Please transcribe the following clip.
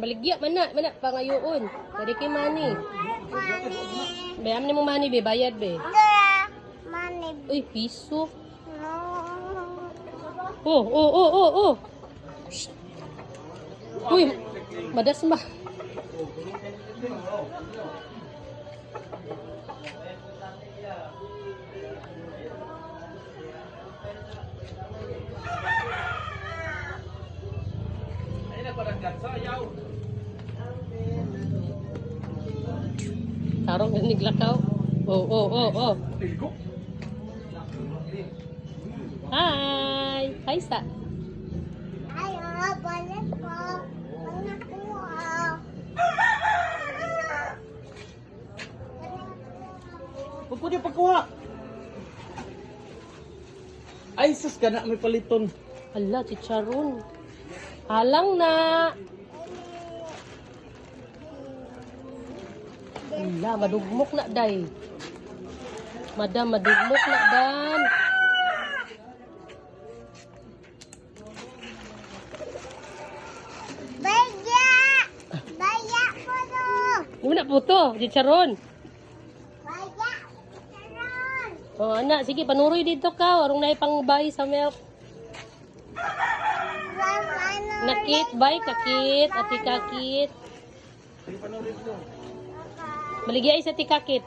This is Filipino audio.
Baligya, mana, pangayoon. Dari kay Mani. Bayam ni mo Mani, be, bayad, be. Uy, piso. Oh. Shh. Uy, madas ma. Tarong na niglakaw. Oh. Hi, Sa. Balik po. Anak ko. Huwag po niya pagkuha. Ay, sus ka na, may paliton. Hala, chicharon. Halang na. Hala, madugmok na, day. Madam, madugmok na, dan. Baya po to. Muna po to, chicharon. Baya. Oh, anak, sige, panuroy dito ka. Warong na ipang bay sa milk. Nakit, bay, kakit, ati kakit. Maligay sa ti kakit.